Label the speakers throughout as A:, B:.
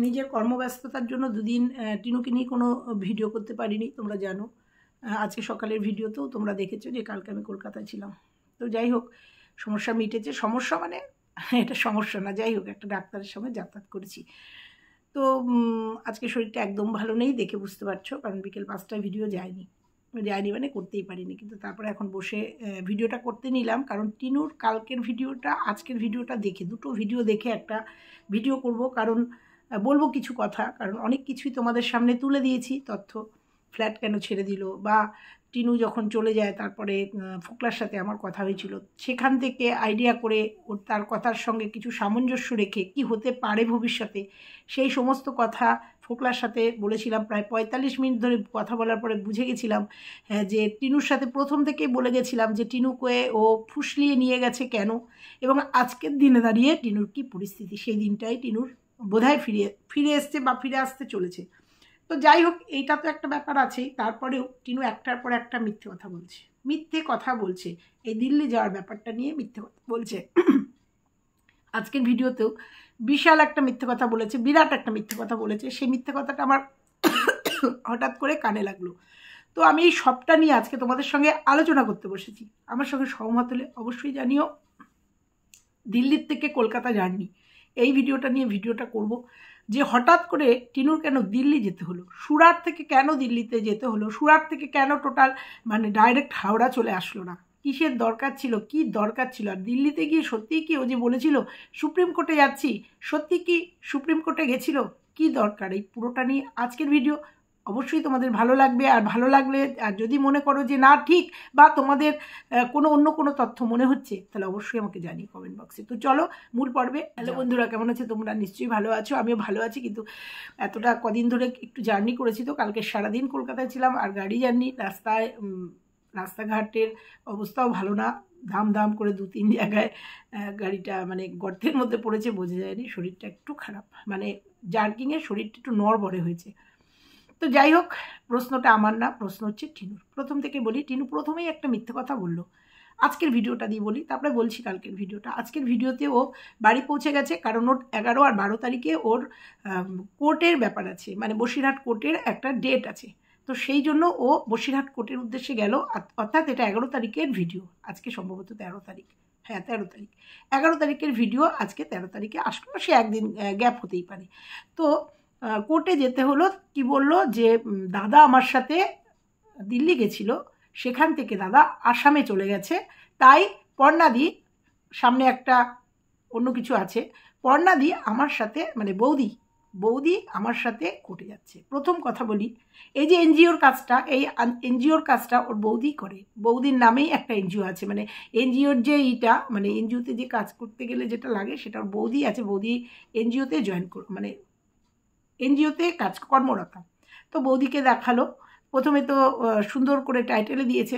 A: নিজের কর্মব্যস্ততার জন্য দুদিন টিনুকে নিয়ে কোনো ভিডিও করতে পারিনি, তোমরা জানো। আজকে সকালের ভিডিওতেও তোমরা দেখেছো যে কালকে আমি কলকাতায় ছিলাম। তো যাই হোক, সমস্যা মিটেছে। সমস্যা মানে এটা সমস্যা না, যাই হোক, একটা ডাক্তারের সঙ্গে যাতায়াত করেছি। তো আজকে শরীরটা একদম ভালো নেই, দেখে বুঝতে পারছো, কারণ বিকেল 5টায় ভিডিও যায়নি মানে করতেই পারিনি। কিন্তু তারপরে এখন বসে ভিডিওটা করতে নিলাম, কারণ টিনুর কালকের ভিডিওটা আজকের ভিডিওটা দেখে, দুটো ভিডিও দেখে একটা ভিডিও করব। কারণ বলবো কিছু কথা, কারণ অনেক কিছুই তোমাদের সামনে তুলে দিয়েছি তথ্য। ফ্ল্যাট কেন ছেড়ে দিল, বা টিনু যখন চলে যায় তারপরে ফোকলার সাথে আমার কথা হয়েছিল, সেখান থেকে আইডিয়া করে ওর তার কথার সঙ্গে কিছু সামঞ্জস্য রেখে কি হতে পারে ভবিষ্যতে, সেই সমস্ত কথা ফোকলার সাথে বলেছিলাম। প্রায় 45 মিনিট ধরে কথা বলার পরে বুঝে গেছিলাম যে টিনুর সাথে প্রথম থেকেই বলে গেছিলাম যে টিনুকে ও ফুসলিয়ে নিয়ে গেছে কেন, এবং আজকের দিনে দাঁড়িয়ে টিনুর কী পরিস্থিতি, সেই দিনটাই টিনুর বোধহয় ফিরে এসছে বা ফিরে আসতে চলেছে। তো যাই হোক, এইটা তো একটা ব্যাপার আছেই। তারপরেও টিনু একটার পর একটা মিথ্যে কথা বলছে। এই দিল্লি যাওয়ার ব্যাপারটা নিয়ে মিথ্যে কথা বলছে। আজকের ভিডিওতেও বিশাল একটা মিথ্যে কথা বলেছে, বিরাট একটা মিথ্যে কথা বলেছে। সেই মিথ্যে কথাটা আমার হঠাৎ করে কানে লাগলো। তো আমি এই সবটা নিয়ে আজকে তোমাদের সঙ্গে আলোচনা করতে বসেছি। আমার সঙ্গে সহমত হলে অবশ্যই জানিও। দিল্লির থেকে কলকাতা জার্নি, এই ভিডিওটা নিয়ে ভিডিওটা করব, যে হঠাৎ করে টিনুর কেন দিল্লি যেতে হলো, সুরাট থেকে কেন দিল্লিতে যেতে হলো, সুরাট থেকে কেন টোটাল মানে ডাইরেক্ট হাওড়া চলে আসলো না, কিসের দরকার ছিল, কি দরকার ছিল। আর দিল্লিতে গিয়ে সত্যিই কি ও যে বলেছিল সুপ্রিম কোর্টে যাচ্ছি, সত্যি কি সুপ্রিম কোর্টে গেছিল, কি দরকার, এই পুরোটা নিয়ে আজকের ভিডিও। অবশ্যই তোমাদের ভালো লাগবে, আর ভালো লাগলে, আর যদি মনে করো যে না ঠিক, বা তোমাদের অন্য কোনো তথ্য মনে হচ্ছে, তাহলে অবশ্যই আমাকে জানিয়ে কমেন্ট বক্সে। তো চলো মূল পর্বে। হ্যালো বন্ধুরা, কেমন আছে তোমরা? নিশ্চয়ই ভালো আছো, আমিও ভালো আছি। কিন্তু এতটা কদিন ধরে একটু জার্নি করেছি, তো কালকে সারাদিন কলকাতায় ছিলাম, আর গাড়ি জার্নি, রাস্তাঘাটের অবস্থাও ভালো না, ধাম করে 2-3 জায়গায় গাড়িটা মানে গর্তের মধ্যে পড়েছে, বোঝা যায়নি। শরীরটা একটু খারাপ, মানে জার্কিংয়ে শরীরটা একটু নড়বড়ে হয়েছে। তো যাই হোক, প্রশ্নটা আমার না, প্রশ্ন হচ্ছে টিনুর। প্রথম থেকে বলি, টিনু প্রথমেই একটা মিথ্যে কথা বললো। আজকের ভিডিওটা দিয়ে বলি, তারপরে বলছি কালকের ভিডিওটা। আজকের ভিডিওতে ও বাড়ি পৌঁছে গেছে, কারণ ওর 11 আর 12 তারিখে ওর কোর্টের ব্যাপার আছে, মানে বসিরহাট কোর্টের একটা ডেট আছে। তো সেই জন্য ও বসিরহাট কোর্টের উদ্দেশ্যে গেল, অর্থাৎ এটা 11 তারিখের ভিডিও, আজকে সম্ভবত 13 তারিখ। হ্যাঁ, 13 তারিখ, 11 তারিখের ভিডিও, আজকে 13 তারিখে আসলো, সে একদিন গ্যাপ হতেই পারে। তো কোর্টে যেতে হলো। কি বলল যে দাদা আমার সাথে দিল্লি গেছিল, সেখান থেকে দাদা আসামে চলে গেছে, তাই পর্ণাদি, সামনে একটা অন্য কিছু আছে, পর্ণাদি আমার সাথে, মানে বৌদি আমার সাথে কোর্টে যাচ্ছে। প্রথম কথা বলি, এই যে এনজিওর কাজটা, এই এনজিওর কাজটা ওর বৌদি করে। বৌদির নামেই একটা এনজিও আছে, মানে এনজিওর যে এইটা, মানে এনজিওতে যে কাজ করতে গেলে যেটা লাগে, সেটা ওর বৌদি আছে। বৌদি এনজিওতে মানে এনজিওতে কর্মরত। তো বৌদিকে দেখালো, প্রথমে তো সুন্দর করে টাইটেলে দিয়েছে।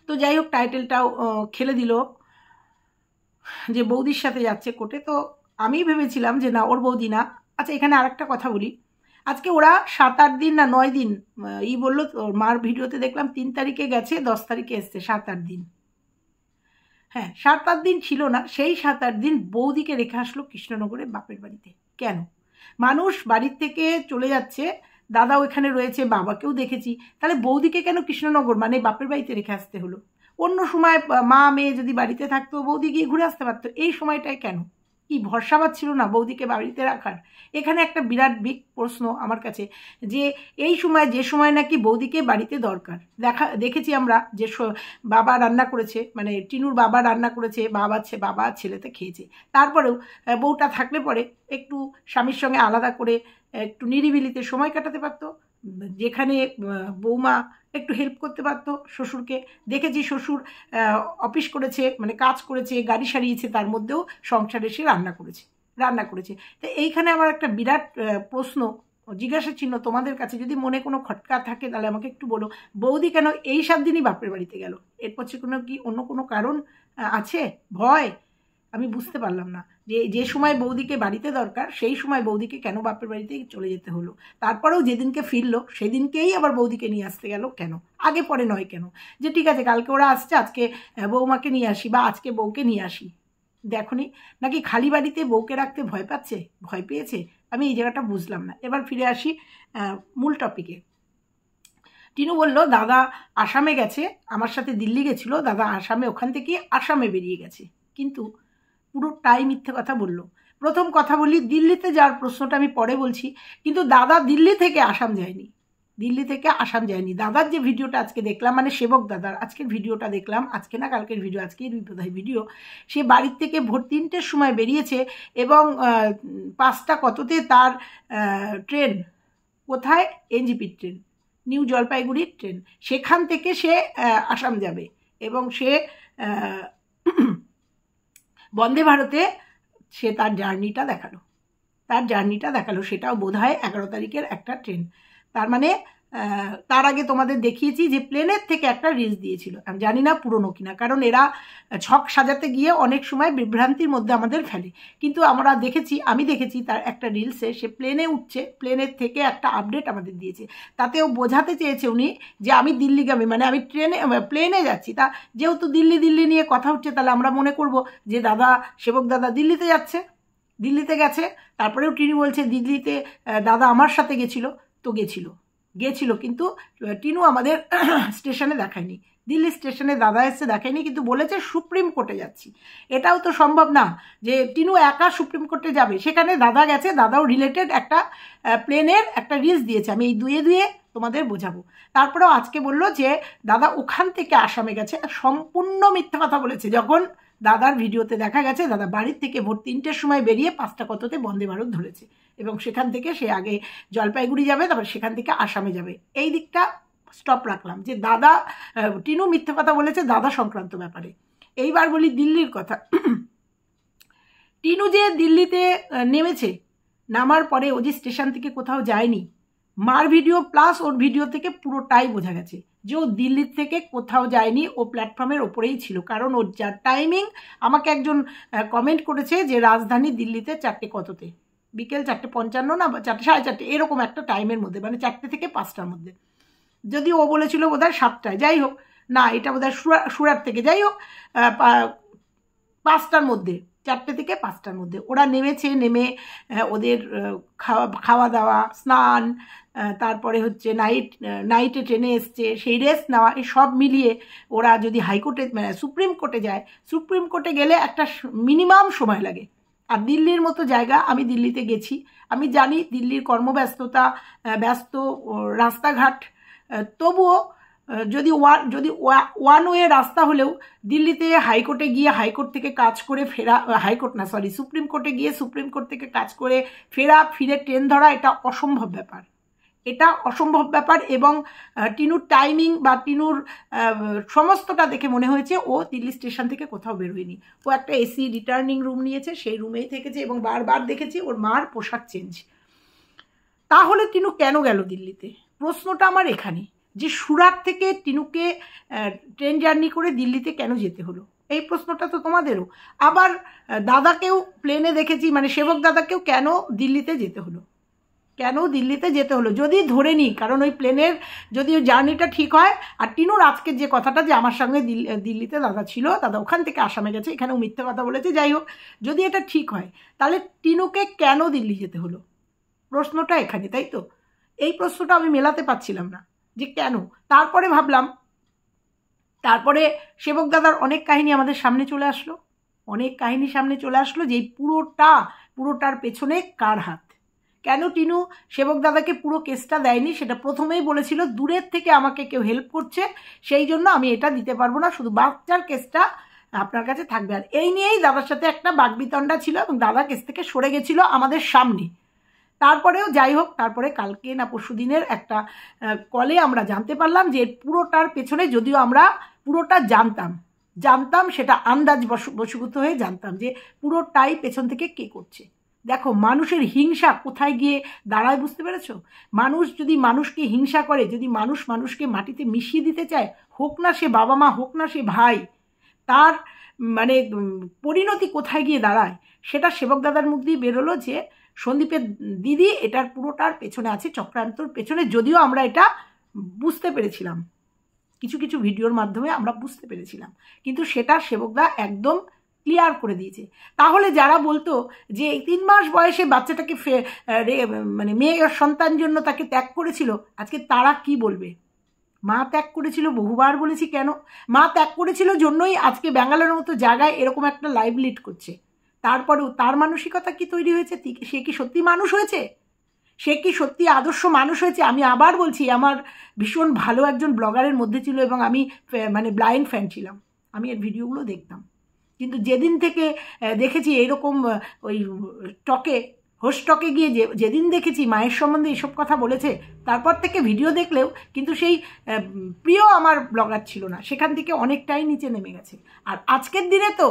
A: তো যাই হোক, টাইটেলটাও খেলে দিল যে বৌদির সাথে যাচ্ছে কোর্টে। তো আমি ভেবেছিলাম যে না, ওর বৌদি না। আচ্ছা, এখানে আরেকটা কথা বলি, আজকে ওরা 7-8 দিন না 9 দিন, বললো, ওর মার ভিডিওতে দেখলাম 3 তারিখে গেছে, 10 তারিখে এসছে, 7-8 দিন। হ্যাঁ, 7-8 দিন ছিল না, সেই 7-8 দিন বৌদিকে রেখে আসলো কৃষ্ণনগরে বাপের বাড়িতে। কেন? মানুষ বাড়ির থেকে চলে যাচ্ছে, দাদা ওইখানে রয়েছে, বাবাকেও দেখেছি, তাহলে বৌদিকে কেন কৃষ্ণনগর মানে বাপের বাড়িতে রেখে আসতে হলো? অন্য সময় মা মেয়ে যদি বাড়িতে থাকতো, বৌদি গিয়ে ঘুরে আসতে পারতো। এই সময়টায় কেন? কি ভরসা পাচ্ছিল না বৌদিকে বাড়িতে রাখার? এখানে একটা বিরাট বিগ প্রশ্ন আমার কাছে, যে এই সময়, যে সময় নাকি বৌদিকে বাড়িতে দরকার, দেখেছি আমরা যে বাবা রান্না করেছে, মানে টিনুর বাবা রান্না করেছে, বাবা ছেলেতে খেয়েছে, তারপরেও বউটা থাকলে পরে একটু স্বামীর সঙ্গে আলাদা করে একটু নিরিবিলিতে সময় কাটাতে পারতো, যেখানে বৌমা একটু হেল্প করতে পারতো শ্বশুরকে। দেখেছি শ্বশুর অফিস করেছে, মানে কাজ করেছে, গাড়ি সারিয়েছে, তার মধ্যেও সংসারে এসে রান্না করেছে। তো এইখানে আমার একটা বিরাট প্রশ্ন, জিজ্ঞাসা চিহ্ন তোমাদের কাছে। যদি মনে কোনো খটকা থাকে তাহলে আমাকে একটু বলো, বৌদি কেন এই 7 দিনই বাপের বাড়িতে গেল? এর পক্ষে কি অন্য কোনো কারণ আছে? ভয়? আমি বুঝতে পারলাম না যে সময় বৌদিকে বাড়িতে দরকার, সেই সময় বৌদিকে কেন বাপের বাড়িতে চলে যেতে হলো। তারপরেও যেদিনকে ফিরলো সেদিনকেই আবার বৌদিকে নিয়ে আসতে গেল কেন? আগে পরে নয় কেন? যে ঠিক আছে, কালকে ওরা আসছে, আজকে বৌমাকে নিয়ে আসি, বা আজকে বউকে নিয়ে আসি, দেখোনি নাকি খালি বাড়িতে বউকে রাখতে ভয় পাচ্ছে, ভয় পেয়েছে? আমি এই জায়গাটা বুঝলাম না। এবার ফিরে আসি মূল টপিকে। টিনু বলল দাদা আসামে গেছে, আমার সাথে দিল্লি গেছিলো, দাদা আসামে, ওখান থেকে আসামে বেরিয়ে গেছে। কিন্তু পুরোটাই মিথ্যে কথা বলল। প্রথম কথা বলি, দিল্লিতে যাওয়ার প্রশ্নটা আমি পরে বলছি, কিন্তু দাদা দিল্লি থেকে আসাম যায়নি, দিল্লি থেকে আসাম যায়নি। দাদার যে ভিডিওটা আজকে দেখলাম, মানে সেবক দাদার আজকের ভিডিওটা দেখলাম, আজকে না কালকের ভিডিও, আজকেই বোধহয় ভিডিও, সে বাড়ির থেকে ভোর 3টের সময় বেরিয়েছে এবং 5টা কততে তার ট্রেন, কোথায়? এনজিপির ট্রেন, নিউ জলপাইগুড়ির ট্রেন, সেখান থেকে সে আসাম যাবে এবং সে বন্দে ভারতে সে তার জার্নিটা দেখালো, সেটাও বোধহয় 11 তারিখের একটা ট্রেন। তার মানে তার আগে তোমাদের দেখিয়েছি যে প্লেনের থেকে একটা রিলস দিয়েছিল, আমি জানি না পুরনো কিনা, কারণ এরা ছক সাজাতে গিয়ে অনেক সময় বিভ্রান্তির মধ্যে আমাদের ফেলে। কিন্তু আমি দেখেছি তার একটা রিলসে সে প্লেনে উঠছে, প্লেনের থেকে একটা আপডেট আমাদের দিয়েছে, তাতেও বোঝাতে চেয়েছে উনি যে আমি দিল্লিগামী, মানে আমি প্লেনে যাচ্ছি। তা যেহেতু দিল্লি নিয়ে কথা উঠছে, তাহলে আমরা মনে করব যে দাদা, সেবক দাদা দিল্লিতে গেছে। তারপরেও টিনু বলছে দিল্লিতে দাদা আমার সাথে গেছিলো, তো গেছিল কিন্তু টিনু আমাদের স্টেশনে দেখায়নি, দিল্লি স্টেশনে দাদা এসে দেখায়নি, কিন্তু বলেছে সুপ্রিম কোর্টে যাচ্ছি। এটাও তো সম্ভব না যে টিনু একা সুপ্রিম কোর্টে যাবে, সেখানে দাদা গেছে, দাদাও রিলেটেড একটা প্লেনের একটা রিলস দিয়েছে, আমি এই দুয়ে তোমাদের বোঝাবো। তারপরেও আজকে বললো যে দাদা ওখান থেকে আসামে গেছে, সম্পূর্ণ মিথ্যা কথা বলেছে। যখন দাদার ভিডিওতে দেখা গেছে দাদা বাড়ির থেকে ভোর 3টের সময় বেরিয়ে 5টা কততে বন্দে ভারত ধরেছে এবং সেখান থেকে সে আগে জলপাইগুড়ি যাবে, তারপর সেখান থেকে আসামে যাবে। এই দিকটা স্টপ রাখলাম যে দাদা, টিনু মিথ্যে কথা বলেছে দাদা সংক্রান্ত ব্যাপারে। এইবার বলি দিল্লির কথা। টিনু যে দিল্লিতে নেমেছে, নামার পরে ও যে স্টেশন থেকে কোথাও যায়নি, মার ভিডিও প্লাস ওর ভিডিও থেকে পুরোটাই বোঝা গেছে যে ও দিল্লির থেকে কোথাও যায়নি, ও প্ল্যাটফর্মের ওপরেই ছিল। কারণ ওর যা টাইমিং, আমাকে একজন কমেন্ট করেছে যে রাজধানী দিল্লিতে 4টে কততে, বিকেল 4:55 না 4টে 4:30 এরকম একটা টাইমের মধ্যে, মানে 4টে থেকে 5টার মধ্যে। যদি ও বলেছিল বোধহয় 7টায়, যাই হোক, না এটা বোধহয় সুরাট থেকে, যাই হোক 5টার মধ্যে, 4টে থেকে 5টার মধ্যে ওরা নেমেছে। নেমে ওদের খাওয়া দাওয়া, স্নান, তারপরে হচ্ছে নাইটে ট্রেনে এসছে, সেই রেস্ট নেওয়া, এই সব মিলিয়ে ওরা যদি হাইকোর্টে, মানে সুপ্রিম কোর্টে যায়, সুপ্রিম কোর্টে গেলে একটা মিনিমাম সময় লাগে। আর দিল্লির মতো জায়গা, আমি দিল্লিতে গেছি, আমি জানি দিল্লির কর্মব্যস্ততা, ব্যস্ত রাস্তাঘাট, তবুও যদি ওয়ান ওয়ে রাস্তা হলেও দিল্লিতে হাইকোর্টে গিয়ে হাইকোর্ট থেকে কাজ করে ফেরা, সুপ্রিম কোর্টে গিয়ে সুপ্রিম কোর্ট থেকে কাজ করে ফিরে ট্রেন ধরা, এটা অসম্ভব ব্যাপার। এবং টিনুর টাইমিং বা টিনুর সমস্তটা দেখে মনে হয়েছে ও দিল্লি স্টেশন থেকে কোথাও বেরোয়নি। ও একটা এসি রিটার্নিং রুম নিয়েছে, সেই রুমেই থেকেছে এবং বারবার দেখেছি ওর মার পোশাক চেঞ্জ। তাহলে টিনু কেন গেল দিল্লিতে? প্রশ্নটা আমার এখানে, যে সুরাট থেকে টিনুকে ট্রেন জার্নি করে দিল্লিতে কেন যেতে হলো, এই প্রশ্নটা তো তোমাদেরও। আবার দাদাকেও প্লেনে দেখেছি, মানে সেবক দাদাকেও কেন দিল্লিতে যেতে হলো, যদি ধরে নিই, কারণ ওই প্লেনের যদি ওই জার্নিটা ঠিক হয়, আর টিনুর আজকের যে কথাটা যে আমার সঙ্গে দিল্লিতে দাদা ছিল, দাদা ওখান থেকে আসামে গেছে, এখানেও মিথ্যে কথা বলেছে, যাই হোক, যদি এটা ঠিক হয় তাহলে টিনুকে কেন দিল্লি যেতে হলো, প্রশ্নটা এখানে, তাই তো? এই প্রশ্নটা আমি মেলাতে পারছিলাম না যে কেন। তারপরে ভাবলাম, তারপরে সেবক দাদার অনেক কাহিনী আমাদের সামনে চলে আসলো, যে পুরোটার পেছনে কার হাত। কেন টিনু সেবক দাদাকে পুরো কেসটা দেয়নি, সেটা প্রথমেই বলেছিল দূরের থেকে আমাকে কেউ হেল্প করছে, সেই জন্য আমি এটা দিতে পারবো না, শুধু বাচ্চার কেসটা আপনার কাছে থাকবে। আর এই নিয়েই দাদার সাথে একটা বাগবিতণ্ডা ছিল এবং দাদা কেস থেকে সরে গেছিল আমাদের সামনে। তারপরেও যাই হোক, তারপরে কালকে না পরশু দিনের একটা কলে আমরা জানতে পারলাম যে পুরোটার পেছনে, যদিও আমরা পুরোটা জানতাম সেটা আন্দাজ বশীভূত হয়ে জানতাম যে পুরোটাই পেছন থেকে কে করছে। দেখো মানুষের হিংসা কোথায় গিয়ে দাঁড়ায়, বুঝতে পেরেছো? মানুষ যদি মানুষকে হিংসা করে, যদি মানুষকে মাটিতে মিশিয়ে দিতে চায়, হোক না সে বাবা মা, হোক না সে ভাই, তার মানে পরিণতি কোথায় গিয়ে দাঁড়ায়, সেটা সেবক দাদার মুখ দিয়ে বেরোলো যে সন্দীপের দিদি এটার পুরোটার পেছনে আছে, চক্রান্তর পেছনে। যদিও আমরা এটা বুঝতে পেরেছিলাম, কিছু ভিডিওর মাধ্যমে আমরা বুঝতে পেরেছিলাম, কিন্তু সেটা সেবকদা একদম ক্লিয়ার করে দিয়েছে। তাহলে যারা বলতো যে এই 3 মাস বয়সে বাচ্চাটাকে মানে মেয়ের সন্তান জন্য তাকে ত্যাগ করেছিল, আজকে তারা কি বলবে? মা ত্যাগ করেছিল, বহুবার বলেছি কেন। মা ত্যাগ করেছিল জন্যই আজকে ব্যাঙ্গালোরের মতো জায়গায় এরকম একটা লাইভ লিড করছে। তারপরেও তার মানসিকতা কি তৈরি হয়েছে? সে কি সত্যি মানুষ হয়েছে? সে কি সত্যি আদর্শ মানুষ হয়েছে? আমি আবার বলছি, আমার ভীষণ ভালো একজন ব্লগারের মধ্যে ছিল এবং আমি মানে ব্লাইন্ড ফ্যান ছিলাম, আমি এর ভিডিওগুলো দেখতাম। কিন্তু যেদিন থেকে দেখেছি এরকম ওই হোস্টকে গিয়ে যেদিন দেখেছি মায়ের সম্বন্ধে এসব কথা বলেছে, তারপর থেকে ভিডিও দেখলেও কিন্তু সেই প্রিয় আমার ব্লগার ছিল না, সেখান থেকে অনেকটাই নিচে নেমে গেছে। আর আজকের দিনে তো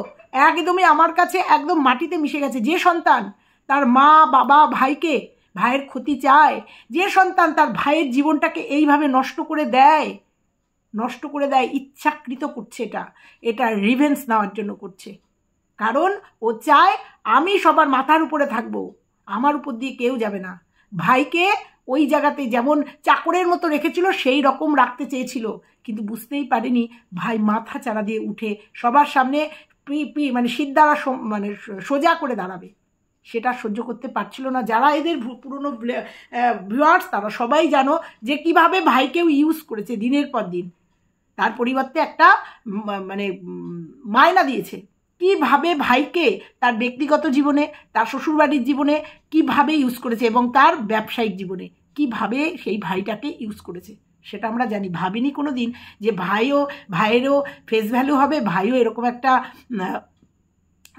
A: একদমই আমার কাছে একদম মাটিতে মিশে গেছে। যে সন্তান তার মা বাবা ভাইয়ের ক্ষতি চায়, যে সন্তান তার ভাইয়ের জীবনটাকে এইভাবে নষ্ট করে দেয়, ইচ্ছাকৃত করছে, এটা রিভেঞ্জ নেওয়ার জন্য করছে। কারণ ও চায় আমি সবার মাথার উপরে থাকবো, আমার উপর দিয়ে কেউ যাবে না। ভাইকে ওই জায়গাতে যেমন চাকরের মতো রেখেছিল সেই রকম রাখতে চেয়েছিল, কিন্তু বুঝতেই পারেনি ভাই মাথা চাড়া দিয়ে উঠে সবার সামনে মানে সিদ্ধারা মানে সোজা করে দাঁড়াবে, সেটা সহ্য করতে পারছিল না। যারা এদের পুরনো ভিউয়ার্স তারা সবাই জানো যে কিভাবে ভাইকেও ইউজ করেছে দিনের পর দিন, তার পরিবর্তে একটা মানে মায়না দিয়েছে। কিভাবে ভাইকে তার ব্যক্তিগত জীবনে, তার শ্বশুরবাড়ির জীবনে কিভাবে ইউজ করেছে এবং তার ব্যবসায়িক জীবনে কিভাবে সেই ভাইটাকে ইউজ করেছে সেটা আমরা জানি। ভাবিনি কোনো দিন যে ভাইয়েরও ফেস ভ্যালু হবে, ভাইও এরকম একটা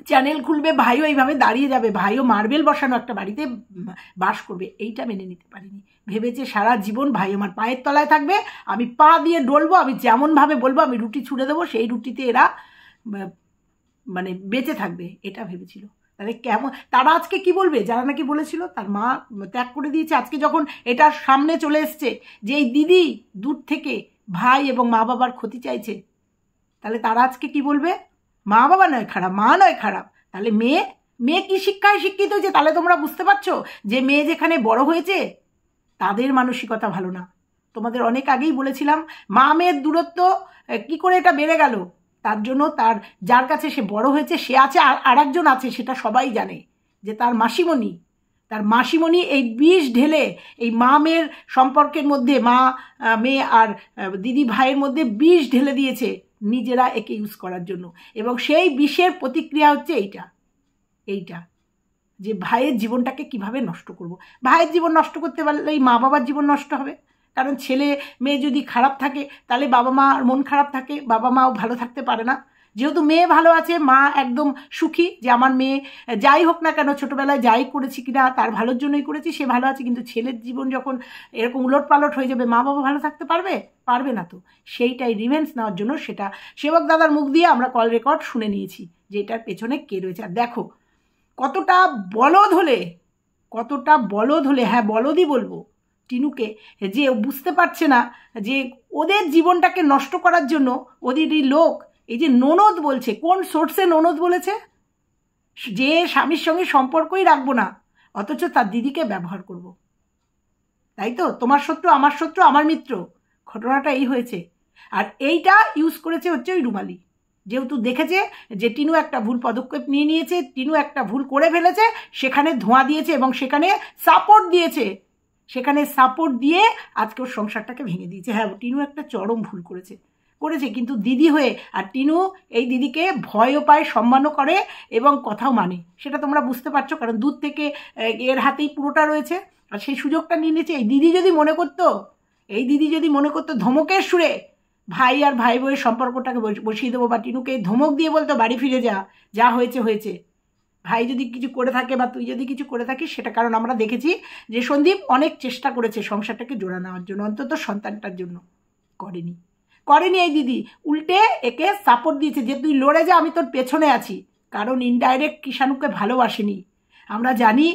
A: চ্যানেল খুলবে, ভাইও এইভাবে দাঁড়িয়ে যাবে, ভাইও মার্বেল বসানো একটা বাড়িতে বাস করবে, এইটা মেনে নিতে পারিনি। ভেবেছে সারা জীবন ভাই আমার পায়ের তলায় থাকবে, আমি পা দিয়ে ডলবো, আমি যেমনভাবে বলবো আমি রুটি ছুঁড়ে দেবো, সেই রুটিতে এরা মানে বেঁচে থাকবে, এটা ভেবেছিল। তাহলে কেমন তারা আজকে কি বলবে? যারা নাকি বলেছিল তার মা ত্যাগ করে দিয়েছে, আজকে যখন এটা সামনে চলে এসছে যে এই দিদি দূর থেকে ভাই এবং মা বাবার ক্ষতি চাইছে, তাহলে তারা আজকে কি বলবে? মা বাবা নয় খারাপ, মা নয় খারাপ, তাহলে মেয়ে কি শিক্ষায় শিক্ষিত হয়েছে? তাহলে তোমরা বুঝতে পারছো যে মেয়ে যেখানে বড় হয়েছে তাদের মানসিকতা ভালো না। তোমাদের অনেক আগেই বলেছিলাম মা মেয়ের দূরত্ব কি করে এটা বেড়ে গেল, তার জন্য তার যার কাছে সে বড় হয়েছে সে আছে, আর একজন আছে, সেটা সবাই জানে যে তার মাসিমণি এই বিষ ঢেলে এই মা মেয়ের সম্পর্কের মধ্যে, মা মেয়ে আর দিদি ভাইয়ের মধ্যে বিষ ঢেলে দিয়েছে নিজেরা একে ইউজ করার জন্য। এবং সেই বিষের প্রতিক্রিয়া হচ্ছে এইটা যে ভাইয়ের জীবনটাকে কিভাবে নষ্ট করব। ভাইয়ের জীবন নষ্ট করতে পারলেই মা বাবার জীবন নষ্ট হবে, কারণ ছেলে মেয়ে যদি খারাপ থাকে তাহলে বাবা মার মন খারাপ থাকে, বাবা মাও ভালো থাকতে পারে না। যেহেতু মেয়ে ভালো আছে, মা একদম সুখী যে আমার মেয়ে যাই হোক না কেন, ছোটোবেলায় যাই করেছি কিনা তার ভালোর জন্যই করেছি, সে ভালো আছে। কিন্তু ছেলের জীবন যখন এরকম উলট পালট হয়ে যাবে, মা বাবা ভালো থাকতে পারবে না। তো সেইটাই রিভেঞ্জ নেওয়ার জন্য সেটা সেবক দাদার মুখ দিয়ে আমরা কল রেকর্ড শুনে নিয়েছি যে এটার পেছনে কে রয়েছে। আর দেখো কতটা বলদ হলে, হ্যাঁ বলদই বলবো টিনুকে, যে বুঝতে পারছে না যে ওদের জীবনটাকে নষ্ট করার জন্য ওদেরই লোক এই যে ননদ বলছে, কোন সোর্সে ননদ বলেছে যে স্বামীর সঙ্গে সম্পর্কই রাখবো না, অথচ তার দিদিকে ব্যবহার করব। তাই তো, তোমার শত্রু আমার শত্রু, আমার মিত্র, ঘটনাটা এই হয়েছে। আর এইটা ইউজ করেছে হচ্ছে ওই রুমালি, যেহেতু দেখেছে যে টিনু একটা ভুল পদক্ষেপ নিয়েছে, টিনু একটা ভুল করে ফেলেছে, সেখানে ধোঁয়া দিয়েছে এবং সেখানে সাপোর্ট দিয়ে আজকে ওর সংসারটাকে ভেঙে দিয়েছে। হ্যাঁ, টিনু একটা চরম ভুল করেছে, কিন্তু দিদি হয়ে, আর টিনু এই দিদিকে ভয়ও পায়, সম্মানও করে এবং কথাও মানে, সেটা তোমরা বুঝতে পারছো, কারণ দূর থেকে এর হাতেই পুরোটা রয়েছে। আর সেই সুযোগটা নিয়ে নিয়েছে। এই দিদি যদি মনে করতো ধমকের সুরে ভাই আর ভাই বইয়ের সম্পর্কটাকে বসিয়ে দেবো, বা টিনুকে ধমক দিয়ে বলতো বাড়ি ফিরে যা হয়েছে, ভাই যদি কিছু করে থাকে বা তুই যদি কিছু করে থাকিস সেটা, কারণ আমরা দেখেছি যে সন্দীপ অনেক চেষ্টা করেছে সংসারটাকে জোড়া নেওয়ার জন্য, অন্তত সন্তানটার জন্য, করেনি এই দিদি, উল্টে একে সাপোর্ট দিয়েছে যে তুই লড়ে যা, আমি তোর পেছনে আছি। কারণ ইনডাইরেক্ট কিষাণুকে ভালোবাসেনি। আমরা জানি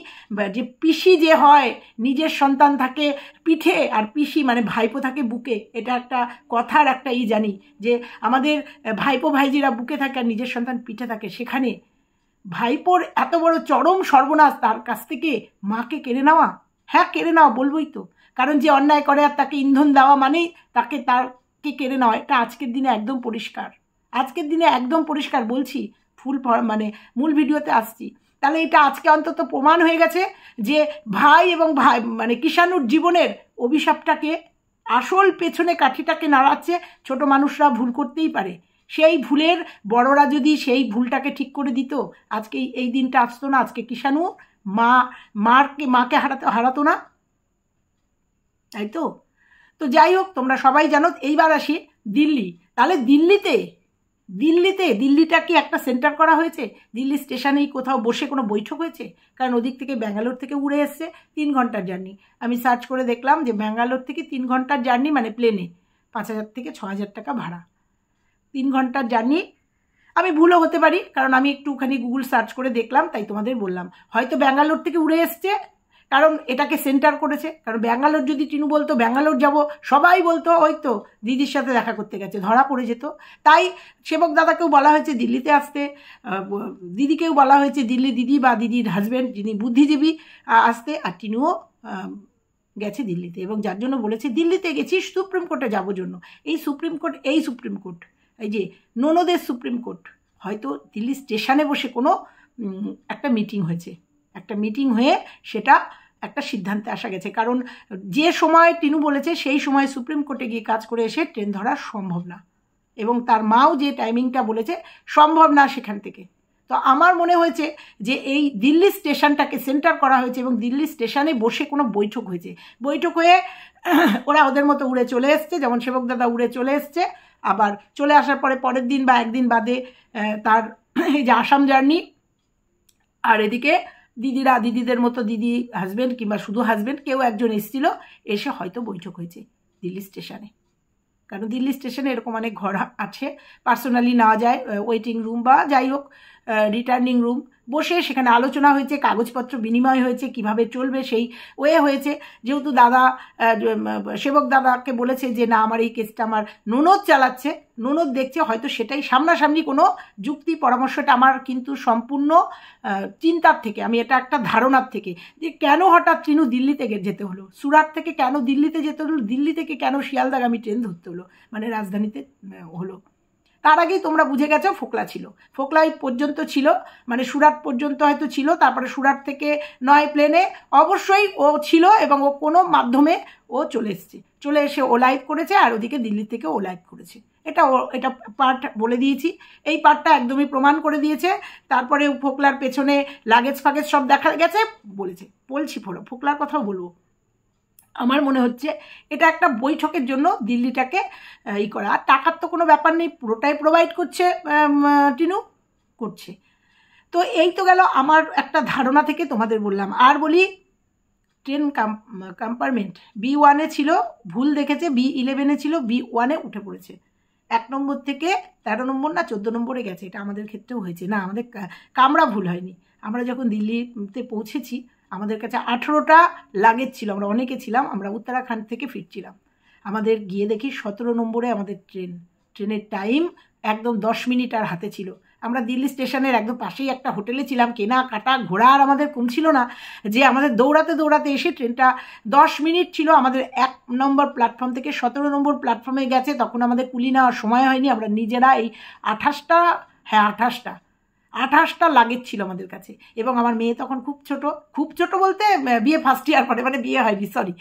A: যে পিসি যে হয়, নিজের সন্তান থাকে পিঠে আর পিসি মানে ভাইপো থাকে বুকে, এটা একটা কথার একটা জানি যে আমাদের ভাইপো ভাইজিরা বুকে থাকে আর নিজের সন্তান পিঠে থাকে। সেখানে ভাইপোর এত বড় চরম সর্বনাশ, তার কাছ থেকে মাকে কেড়ে নেওয়া, হ্যাঁ কেড়ে নেওয়া বলবোই তো, কারণ যে অন্যায় করে আর তাকে ইন্ধন দেওয়া মানেই তাকে কেড়ে নেওয়া। এটা আজকের দিনে একদম পরিষ্কার, বলছি মানে মূল ভিডিওতে আসছি, তাহলে এটা আজকে অন্তত প্রমাণ হয়ে গেছে যে ভাই এবং ভাই মানে কিষাণুর জীবনের অভিশাপটাকে, আসল পেছনে কাঠিটাকে নাড়াচ্ছে। ছোট মানুষরা ভুল করতেই পারে, সেই ভুলের বড়রা যদি সেই ভুলটাকে ঠিক করে দিত, আজকে এই দিনটা আসতো না, আজকে কিষাণু মাকে হারাতো না, তাই তো। তো যাই হোক, তোমরা সবাই জানো। এইবার আসি দিল্লি। তাহলে দিল্লিটা কি একটা সেন্টার করা হয়েছে? দিল্লি স্টেশনেই কোথাও বসে কোনো বৈঠক হয়েছে? কারণ ওদিক থেকে ব্যাঙ্গালোর থেকে উড়ে এসছে, 3 ঘন্টার জার্নি। আমি সার্চ করে দেখলাম যে ব্যাঙ্গালোর থেকে 3 ঘন্টার জার্নি, মানে প্লেনে 5,000 থেকে 6,000 টাকা ভাড়া, 3 ঘন্টার জার্নি। আমি ভুলও হতে পারি, কারণ আমি একটুখানি গুগল সার্চ করে দেখলাম, তাই তোমাদের বললাম। হয়তো ব্যাঙ্গালোর থেকে উড়ে এসছে, কারণ এটাকে সেন্টার করেছে। কারণ ব্যাঙ্গালোর যদি টিনু বলতো ব্যাঙ্গালোর যাব, সবাই বলতো ওই তো দিদির সাথে দেখা করতে গেছে, ধরা পড়ে যেত। তাই সেবক দাদাকেও বলা হয়েছে দিল্লিতে আসতে, দিদিকেও বলা হয়েছে দিদি বা দিদির হাজব্যান্ড যিনি বুদ্ধিজীবী আসতে, আর টিনুও গেছে দিল্লিতে। এবং যার জন্য বলেছে দিল্লিতে গেছি সুপ্রিম কোর্টে যাবো জন্য। এই সুপ্রিম কোর্ট এই যে ননদের সুপ্রিম কোর্ট, হয়তো দিল্লি স্টেশনে বসে কোনো একটা মিটিং হয়েছে, একটা মিটিং হয়ে সেটা একটা সিদ্ধান্তে আসা গেছে। কারণ যে সময় টিনু বলেছে সেই সময় সুপ্রিম কোর্টে গিয়ে কাজ করে এসে ট্রেন ধরা সম্ভব না, এবং তার মাও যে টাইমিংটা বলেছে সম্ভব না সেখান থেকে। তো আমার মনে হয়েছে যে এই দিল্লি স্টেশনটাকে সেন্টার করা হয়েছে, এবং দিল্লি স্টেশনে বসে কোনো বৈঠক হয়েছে। বৈঠক হয়ে ওরা ওদের মতো উড়ে চলে এসছে, যেমন সেবক দাদা উড়ে চলে এসছে। আবার চলে আসার পরে পরের দিন বা একদিন বাদে তার এই যে আসাম জার্নি, আর এদিকে দিদিদের মতো দিদি হাজব্যান্ড কিংবা শুধু হাজব্যান্ড কেউ একজন এসেছিল, এসে হয়তো বৈঠক হয়েছে দিল্লি স্টেশনে। কারণ দিল্লি স্টেশনে এরকম অনেক ঘর আছে, পার্সোনালি নেওয়া যায়, ওয়েটিং রুম বা যাই হোক রিটার্নিং রুম, বসে সেখানে আলোচনা হয়েছে, কাগজপত্র বিনিময় হয়েছে, কিভাবে চলবে সেই ওয়ে হয়েছে। যেহেতু দাদা সেবক দাদাকে বলেছে যে না আমার এই কেসটা আমার ননদ চালাচ্ছে, ননদ দেখছে, হয়তো সেটাই সামনাসামনি কোনো যুক্তি পরামর্শটা আমার কিন্তু সম্পূর্ণ চিন্তার থেকে, আমি এটা একটা ধারণার থেকে, যে কেন হঠাৎ টিনু দিল্লিতে যেতে হলো, সুরাট থেকে কেন দিল্লিতে যেতে হলো, দিল্লি থেকে কেন শিয়ালদাগামী ট্রেন ধরতে হলো, মানে রাজধানীতে হলো। তার আগেই তোমরা বুঝে গেছো ফোকলা ছিল, ফোকলাই পর্যন্ত ছিল, মানে সুরাট পর্যন্ত হয়তো ছিল। তারপরে সুরাট থেকে নয় প্লেনে অবশ্যই ও ছিল, এবং ও কোনো মাধ্যমে ও চলে এসে ও লাইভ করেছে, আর ওদিকে দিল্লি থেকে ও লাইভ করেছে। এটা পার্ট বলে দিয়েছি, এই পার্টটা একদমই প্রমাণ করে দিয়েছে। তারপরে ফোকলার পেছনে লাগেজ ফাগেজ সব দেখা গেছে, বলছি ফোকলার কথাও বলবো। আমার মনে হচ্ছে এটা একটা বৈঠকের জন্য দিল্লিটাকে করা। আর টাকার তো কোনো ব্যাপার নেই, পুরোটাই প্রোভাইড করছে টিনু, করছে। তো এই তো গেল আমার একটা ধারণা থেকে তোমাদের বললাম। আর বলি, ট্রেন কম্পার্টমেন্ট B1-এ ছিল, ভুল দেখেছে, B11-এ ছিল, B1-এ উঠে পড়েছে। 1 নম্বর থেকে 13 নম্বর না 14 নম্বরে গেছে। এটা আমাদের ক্ষেত্রেও হয়েছে, না আমাদের কামরা ভুল হয়নি। আমরা যখন দিল্লিতে পৌঁছেছি আমাদের কাছে 18টা লাগেজ ছিল, আমরা অনেকে ছিলাম, আমরা উত্তরাখণ্ড থেকে ফিরছিলাম। আমাদের গিয়ে দেখি 17 নম্বরে আমাদের ট্রেনের টাইম একদম 10 মিনিট আর হাতে ছিল। আমরা দিল্লি স্টেশনের একদম পাশেই একটা হোটেলে ছিলাম, কেনা কাটা ঘোরা আর আমাদের কমছিল না, যে আমাদের দৌড়াতে এসে ট্রেনটা 10 মিনিট ছিল আমাদের 1 নম্বর প্ল্যাটফর্ম থেকে 17 নম্বর প্ল্যাটফর্মে গেছে। তখন আমাদের কুলি নেওয়ার সময় হয়নি, আমরা নিজেরা এই 28টা লাগেজ ছিল আমাদের কাছে। এবং আমার মেয়ে তখন খুব ছোট বলতে বিয়ে ফার্স্ট ইয়ার পরে, মানে বিয়ে হয়নি, সরি,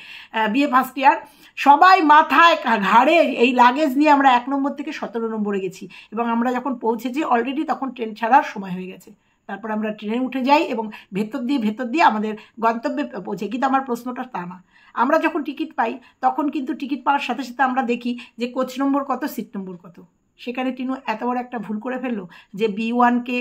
A: বিয়ে ফার্স্ট ইয়ার। সবাই মাথায় ঘাড়ে এই লাগেজ নিয়ে আমরা 1 নম্বর থেকে 17 নম্বরে গেছি, এবং আমরা যখন পৌঁছেছি অলরেডি তখন ট্রেন ছাড়ার সময় হয়ে গেছে। তারপর আমরা ট্রেনে উঠে যাই এবং ভেতর দিয়ে আমাদের গন্তব্যে পৌঁছে। কিন্তু আমার প্রশ্নটা তা না, আমরা যখন টিকিট পাই তখন কিন্তু টিকিট পাওয়ার সাথে সাথে আমরা দেখি যে কোচ নম্বর কত, সিট নম্বর কত। সেখানে টিনু এত বড় একটা ভুল করে ফেললো যে B11কে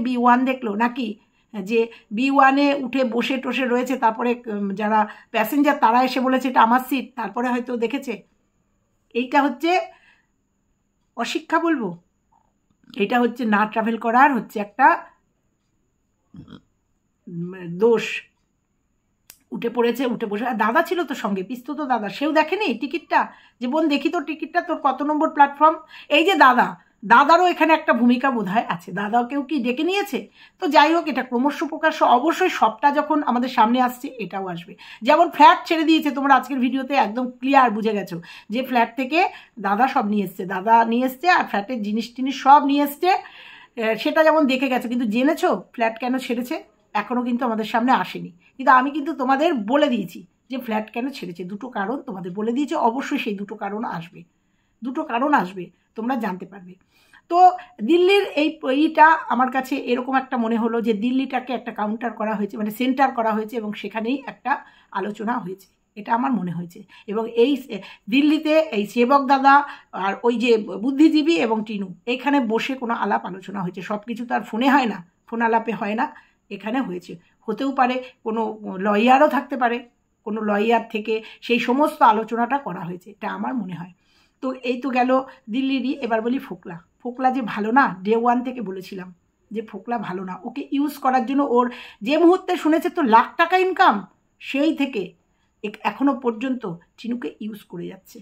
A: B1 দেখলো, নাকি যে B1-এ উঠে বসে টসে রয়েছে, তারপরে যারা প্যাসেঞ্জার তারা এসে বলেছে এটা আমার সিট, তারপরে হয়তো দেখেছে। এইটা হচ্ছে অশিক্ষা বলবো, এটা হচ্ছে না ট্রাভেল করার হচ্ছে একটা দোষ। উঠে বসে, দাদা ছিল তো সঙ্গে, পিস্তু তো দাদা, সেও দেখেনি টিকিটটা, যে বোন দেখি তোর টিকিটটা, তোর কত নম্বর প্ল্যাটফর্ম। এই যে দাদারও এখানে একটা ভূমিকা বোধহয় আছে, দাদাকেও কি ডেকে নিয়েছে। তো যাই হোক, এটা ক্রমশ প্রকাশ্য, অবশ্যই সবটা যখন আমাদের সামনে আসছে এটাও আসবে। যেমন ফ্ল্যাট ছেড়ে দিয়েছে, তোমরা আজকের ভিডিওতে একদম ক্লিয়ার বুঝে গেছো যে ফ্ল্যাট থেকে দাদা সব নিয়ে এসছে, আর ফ্ল্যাটের জিনিস সব নিয়ে এসছে। সেটা যেমন দেখে গেছো, কিন্তু জেনেছো ফ্ল্যাট কেন ছেড়েছে এখনও কিন্তু আমাদের সামনে আসেনি। কিন্তু আমি কিন্তু তোমাদের বলে দিয়েছি যে ফ্ল্যাট কেন ছেড়েছে, দুটো কারণ তোমাদের বলে দিয়েছি। অবশ্যই সেই দুটো কারণ আসবে, দুটো কারণ আসবে, তোমরা জানতে পারবে। তো দিল্লির এইটা আমার কাছে এরকম একটা মনে হলো যে দিল্লিটাকে একটা কাউন্টার করা হয়েছে, মানে সেন্টার করা হয়েছে, এবং সেখানেই একটা আলোচনা হয়েছে, এটা আমার মনে হয়েছে। এবং এই দিল্লিতে এই সেবক দাদা আর ওই যে বুদ্ধিজীবী এবং টিনু এইখানে বসে কোনো আলাপ আলোচনা হয়েছে। সব কিছু তো আর ফোনে হয় না, ফোন আলাপে হয় না, এখানে হয়েছে। হতেও পারে কোনো লয়ারও থাকতে পারে, কোনো লয়ার থেকে সেই সমস্ত আলোচনাটা করা হয়েছে, এটা আমার মনে হয়। তো এই তো গেল দিল্লিরই। এবার বলি ফোকলা। ফোকলা যে ভালো না, ডে ওয়ান থেকে বলেছিলাম যে ফোকলা ভালো না। ওকে ইউজ করার জন্য ওর যে মুহূর্তে শুনেছে তো লাখ টাকা ইনকাম, সেই থেকে এখনো পর্যন্ত টিনুকে ইউজ করে যাচ্ছে,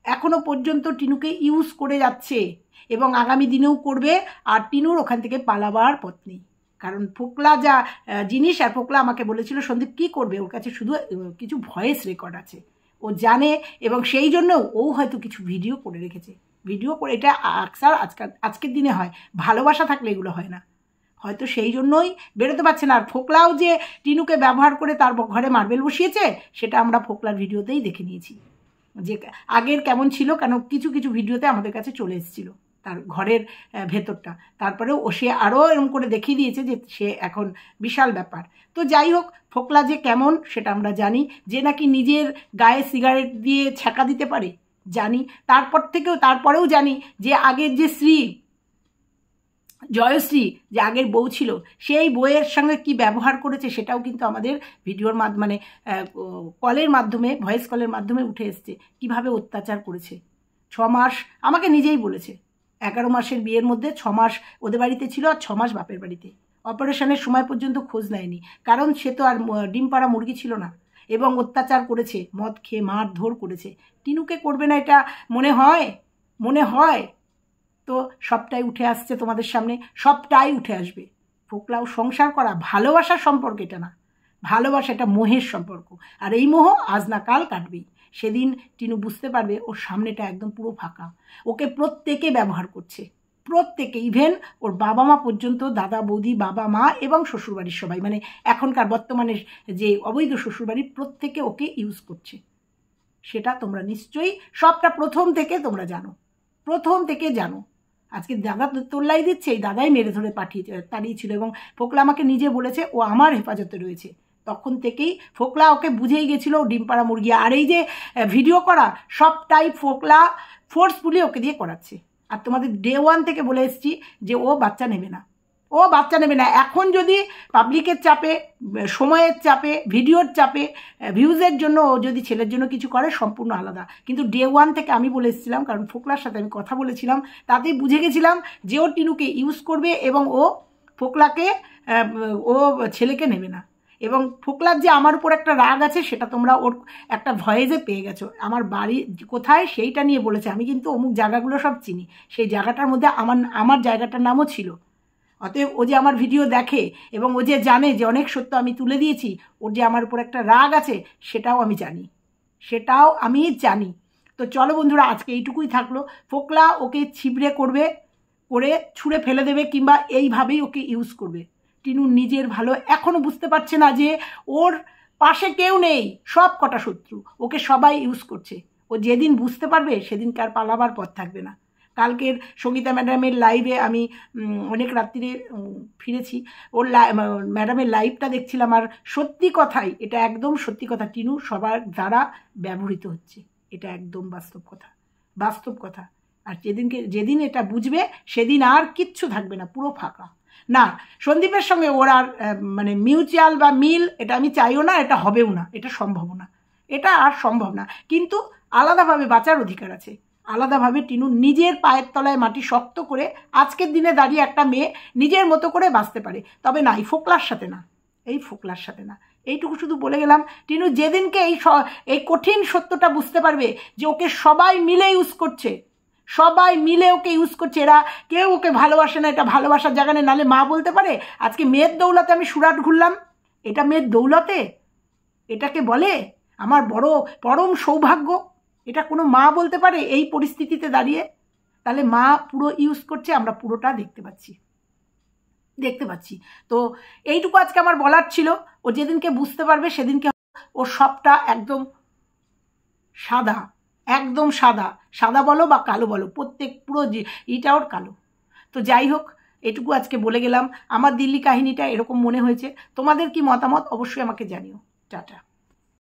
A: এখনো পর্যন্ত টিনুকে ইউজ করে যাচ্ছে, এবং আগামী দিনেও করবে। আর টিনুর ওখান থেকে পালাবার পথ নেই, কারণ ফোকলা যা জিনিস। আর ফোকলা আমাকে বলেছিল সন্দীপ কী করবে, ওর কাছে শুধু কিছু ভয়েস রেকর্ড আছে, ও জানে, এবং সেই জন্য ও হয়তো কিছু ভিডিও করে রেখেছে। ভিডিও করে, এটা আজকের দিনে হয়, ভালোবাসা থাকলে এগুলো হয় না, হয়তো সেই জন্যই বেরোতে পারছে না। আর ফোকলাও যে টিনুকে ব্যবহার করে তার ঘরে মার্বেল বসিয়েছে, সেটা আমরা ফোকলার ভিডিওতেই দেখে নিয়েছি যে আগের কেমন ছিল, কেন কিছু কিছু ভিডিওতে আমাদের কাছে চলে এসেছিল তার ঘরের ভেতরটা। তারপরেও সে আরও এরকম করে দেখিয়ে দিয়েছে যে সে এখন বিশাল ব্যাপার। তো যাই হোক, ফোকলা যে কেমন সেটা আমরা জানি, যে নাকি নিজের গায়ে সিগারেট দিয়ে ছ্যাঁকা দিতে পারে জানি। তারপরেও জানি যে আগের যে জয়শ্রী যে আগের বউ ছিল, সেই বউয়ের সঙ্গে কি ব্যবহার করেছে সেটাও কিন্তু আমাদের ভিডিওর মাধ্যমে, কলের মাধ্যমে, ভয়েস কলের মাধ্যমে উঠে এসছে, কিভাবে অত্যাচার করেছে। 6 মাস আমাকে নিজেই বলেছে, 11 মাসের বিয়ের মধ্যে 6 মাস ওদের বাড়িতে ছিল আর 6 মাস বাপের বাড়িতে। অপারেশনের সময় পর্যন্ত খোঁজ নেয়নি, কারণ সে তো আর ডিম পাড়া মুরগি ছিল না, এবং অত্যাচার করেছে, মদ খেয়ে মারধর করেছে। টিনুকে করবে না এটা মনে হয়? তো সবটাই উঠে আসছে তোমাদের সামনে, সবটাই উঠে আসবে। ফোকলাও সংসার করা ভালোবাসার সম্পর্ক, এটা না ভালোবাসা, এটা মোহের সম্পর্ক। আর এই মোহ আজ না কাল কাটবেই। সেদিন টিনু বুঝতে পারবে ওর সামনেটা একদম পুরো ফাঁকা, ওকে প্রত্যেকে ব্যবহার করছে, প্রত্যেকে, ইভেন ওর বাবা মা পর্যন্ত, দাদা বৌদি, বাবা মা এবং শ্বশুরবাড়ির সবাই, মানে এখনকার বর্তমানে যে অবৈধ শ্বশুরবাড়ি, প্রত্যেকে ওকে ইউজ করছে। সেটা তোমরা নিশ্চয়ই সবটা প্রথম থেকে তোমরা জানো। আজকে দাদা তোল্লাই দিচ্ছে, এই দাদাই মেরে ধরে তাড়িয়েছিল, এবং ফোকলা আমাকে নিজে বলেছে ও আমার হেফাজতে রয়েছে। তখন থেকেই ফোকলা ওকে বুঝেই গেছিলো ডিম পাড়া মুরগি। আর এই যে ভিডিও করা, সবটাই ফোকলা ফোর্সফুলি ওকে দিয়ে করাচ্ছে। আর তোমাদের ডে ওয়ান থেকে বলে এসেছি যে ও বাচ্চা নেবে না। এখন যদি পাবলিকের চাপে, সময়ের চাপে, ভিডিওর চাপে, ভিউজের জন্য ও যদি ছেলের জন্য কিছু করে, সম্পূর্ণ আলাদা। কিন্তু ডে ওয়ান থেকে আমি বলে এসেছিলাম, কারণ ফোকলার সাথে আমি কথা বলেছিলাম, তাতেই বুঝে গেছিলাম যে ও টিনুকে ইউজ করবে, এবং ও ফোকলাকে, ও ছেলেকে নেবে না। এবং ফোকলার যে আমার উপর একটা রাগ আছে, সেটা তোমরা ওর একটা ভয়েসে পেয়ে গেছো। আমার বাড়ি কোথায় সেইটা নিয়ে বলেছে, আমি কিন্তু অমুক জায়গাগুলো সব চিনি, সেই জায়গাটার মধ্যে আমার জায়গাটার নামও ছিল। অতএব ও যে আমার ভিডিও দেখে, এবং ও যে জানে যে অনেক সত্য আমি তুলে দিয়েছি, ওর যে আমার উপর একটা রাগ আছে, সেটাও আমি জানি। তো চলো বন্ধুরা, আজকে এইটুকুই থাকলো। ফোকলা ওকে ছিবড়ে করে ছুঁড়ে ফেলে দেবে, কিংবা এইভাবেই ওকে ইউজ করবে। টিনু নিজের ভালো এখনও বুঝতে পারছে না যে ওর পাশে কেউ নেই, সব কটা শত্রু, ওকে সবাই ইউজ করছে। ও যেদিন বুঝতে পারবে, সেদিনকার পালাবার পথ থাকবে না। কালকের সঙ্গীতা ম্যাডামের লাইভে আমি অনেক রাত্রিরে ফিরেছি, ওর ম্যাডামের লাইভটা দেখছিলাম, আর সত্যি কথাই, এটা একদম সত্যি কথা, টিনু সবার দ্বারা ব্যবহৃত হচ্ছে, এটা একদম বাস্তব কথা। আর যেদিন এটা বুঝবে, সেদিন আর কিচ্ছু থাকবে না, পুরো ফাঁকা। না, সন্দীপের সঙ্গে ওর আর মানে মিউচুয়াল বা মিল, এটা আমি চাইও না, এটা হবেও না, এটা সম্ভব না। কিন্তু আলাদাভাবে বাঁচার অধিকার আছে, আলাদাভাবে টিনু নিজের পায়ের তলায় মাটি শক্ত করে আজকের দিনে দাঁড়িয়ে একটা মেয়ে নিজের মতো করে বাঁচতে পারে। তবে না, এই ফোকলার সাথে না। এইটুকু শুধু বলে গেলাম, টিনু যেদিনকে এই কঠিন সত্যটা বুঝতে পারবে যে ওকে সবাই মিলে ওকে ইউজ করছে, এরা কেউ ওকে ভালোবাসে না, এটা ভালোবাসার জায়গা নেই। নাহলে মা বলতে পারে আজকে মেয়ের দৌলতে আমি সুরাট ঘুরলাম, এটা মেয়ের দৌলতে? এটাকে বলে আমার পরম সৌভাগ্য? এটা কোনো মা বলতে পারে এই পরিস্থিতিতে দাঁড়িয়ে? তাহলে মা পুরো ইউজ করছে, আমরা পুরোটা দেখতে পাচ্ছি। দেখতে পাচ্ছি। তো এইটুকু আজকে আমার বলার ছিল। ও যেদিনকে বুঝতে পারবে সেদিনকে ওর সবটা একদম সাদা, একদম সাদা, সাদা বলো বা কালো বলো, প্রত্যেক পুরো যে এটা ওর কালো। তো যাই হোক, এটুকু আজকে বলে গেলাম। আমার দিল্লি কাহিনীটা এরকম মনে হয়েছে। তোমাদের কি মতামত অবশ্যই আমাকে জানিও। টাটা।